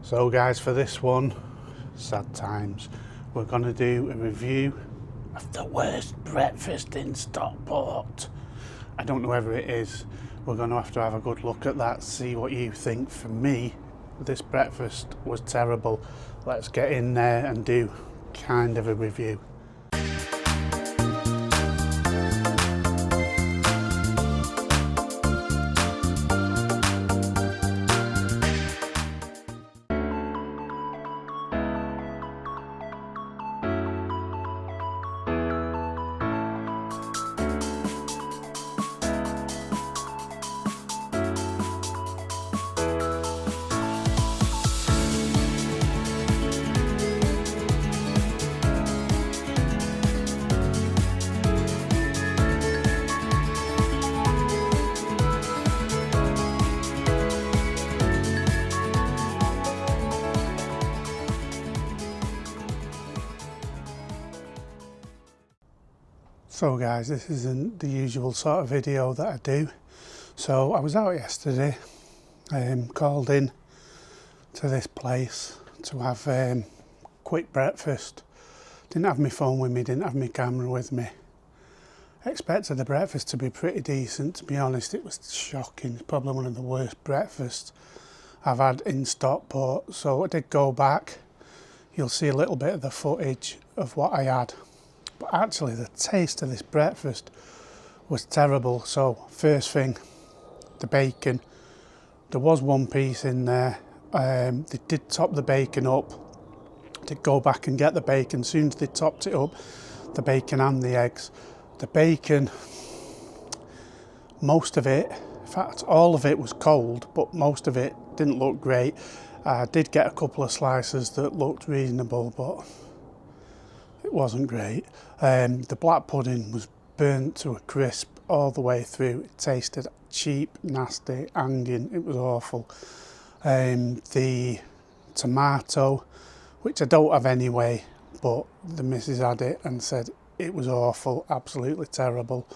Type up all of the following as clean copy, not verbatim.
So guys, for this one, sad times, we're going to do a review of the worst breakfast in Stockport. I don't know whether it is. We're going to have a good look at that, see what you think. For me, this breakfast was terrible. Let's get in there and do kind of a review. So guys, this isn't the usual sort of video that I do. So I was out yesterday, called in to this place to have quick breakfast. Didn't have my phone with me, didn't have my camera with me. Expected the breakfast to be pretty decent, to be honest. It was shocking. It's probably one of the worst breakfasts I've had in Stockport. So I did go back. You'll see a little bit of the footage of what I had. But actually the taste of this breakfast was terrible. So first thing, the bacon. There was one piece in there. They did top the bacon up. Did go back and get the bacon. As soon as they topped it up, the bacon and the eggs. The bacon, most of it, in fact all of it was cold, but most of it didn't look great. I did get a couple of slices that looked reasonable, but it wasn't great. The black pudding was burnt to a crisp all the way through. It tasted cheap, nasty, hanging. It was awful. The tomato, which I don't have anyway, but the missus had it and said it was awful, absolutely terrible.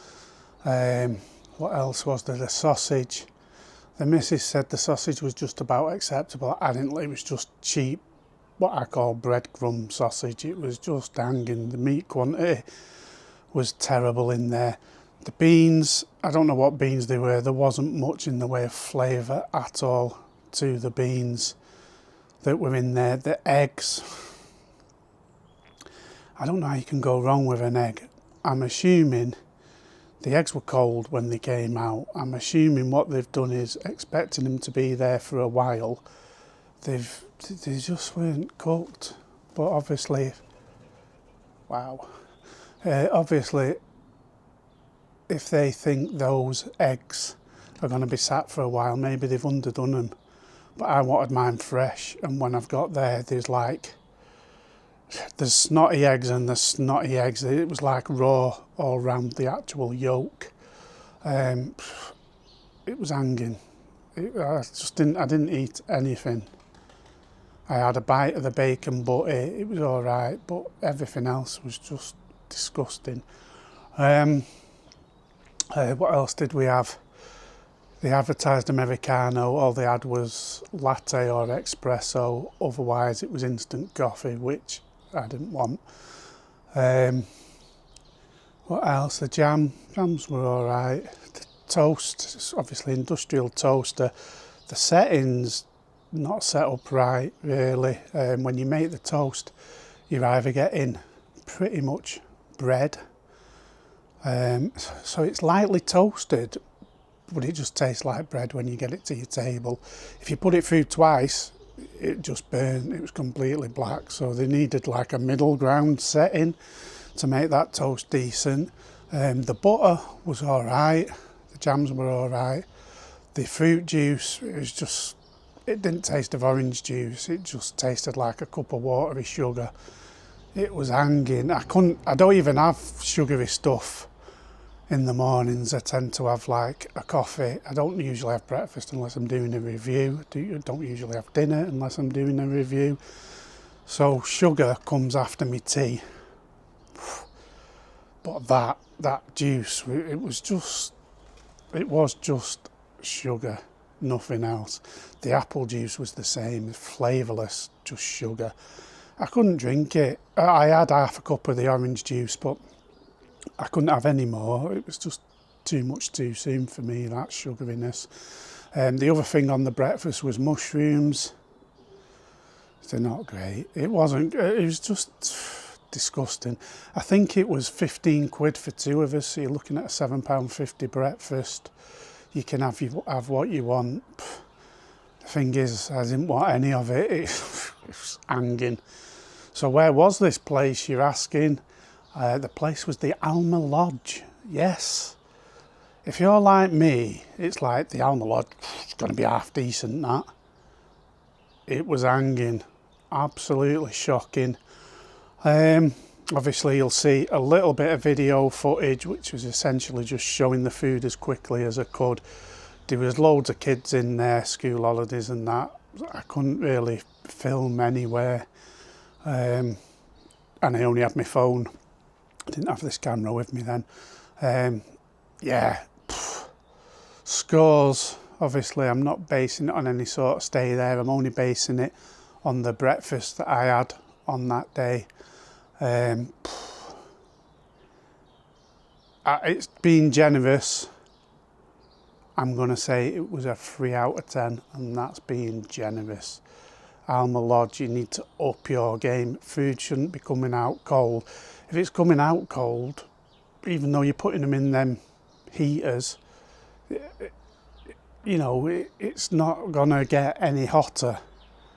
What else was there? The sausage. The missus said the sausage was just about acceptable. I didn't. It was just cheap, what I call breadcrumb sausage. It was just hanging. The meat quantity was terrible in there. The beans, I don't know what beans they were. There wasn't much in the way of flavour at all to the beans that were in there. The eggs, I don't know how you can go wrong with an egg. I'm assuming the eggs were cold when they came out. I'm assuming what they've done is, expecting them to be there for a while, they just weren't cooked. But obviously, wow. Obviously, if they think those eggs are going to be sat for a while, maybe they've underdone them. But I wanted mine fresh, and when I've got there, there's snotty eggs and there's snotty eggs. It was like raw all around the actual yolk. It was hanging. I didn't eat anything. I had a bite of the bacon butty, it was all right, but everything else was just disgusting. What else did we have? They advertised Americano. All they had was latte or espresso. Otherwise, it was instant coffee, which I didn't want. What else? The jams were all right. The toast, obviously industrial toaster. The settings, not set up right, really. When you make the toast, you're either getting pretty much bread. So it's lightly toasted, but it just tastes like bread when you get it to your table. If you put it through twice, it just burned. It was completely black. So they needed like a middle ground setting to make that toast decent. The butter was all right. The jams were all right. The fruit juice, it didn't taste of orange juice. It just tasted like a cup of watery sugar. It was hanging. I don't even have sugary stuff in the mornings. I tend to have like a coffee. I don't usually have breakfast unless I'm doing a review. Don't usually have dinner unless I'm doing a review. So sugar comes after me tea. But that juice, it was just sugar. nothing else. The apple juice was the same, flavourless, just sugar. I couldn't drink it. I had half a cup of the orange juice, but I couldn't have any more. It was just too much too soon for me, that sugariness. The other thing on the breakfast was mushrooms. They're not great. It wasn't, it was just disgusting. I think it was 15 quid for two of us, so you're looking at a £7.50 breakfast. You can have what you want. The thing is, I didn't want any of it. It was hanging. So where was this place, you're asking? The place was the Alma Lodge. Yes. If you're like me, it's like the Alma Lodge, it's going to be half decent, that. It was hanging. Absolutely shocking. Obviously you'll see a little bit of video footage, which was essentially just showing the food as quickly as I could. There was loads of kids in there, school holidays and that. I couldn't really film anywhere. And I only had my phone. I didn't have this camera with me then. Yeah, scores. Obviously I'm not basing it on any sort of stay there. I'm only basing it on the breakfast that I had on that day. It's being generous. I'm going to say it was a 3 out of 10, and that's being generous. Alma Lodge, you need to up your game. Food shouldn't be coming out cold. If it's coming out cold, even though you're putting them in them heaters, you know, it's not going to get any hotter,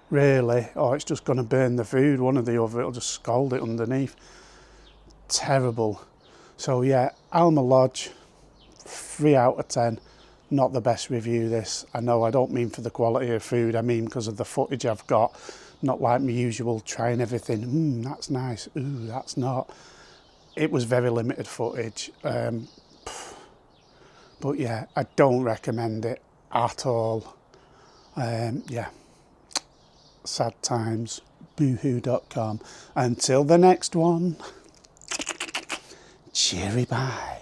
really, or it's just going to burn the food, one or the other. It'll just scald it underneath. Terrible. So yeah, Alma Lodge, 3 out of 10. Not the best review, this. I know, I don't mean for the quality of food, I mean because of the footage I've got. Not like my usual trying everything. That's nice. Ooh, that's not. It was very limited footage. But yeah, I don't recommend it at all. Yeah. Sad times. Boohoo.com. Until the next one. Cheery bye.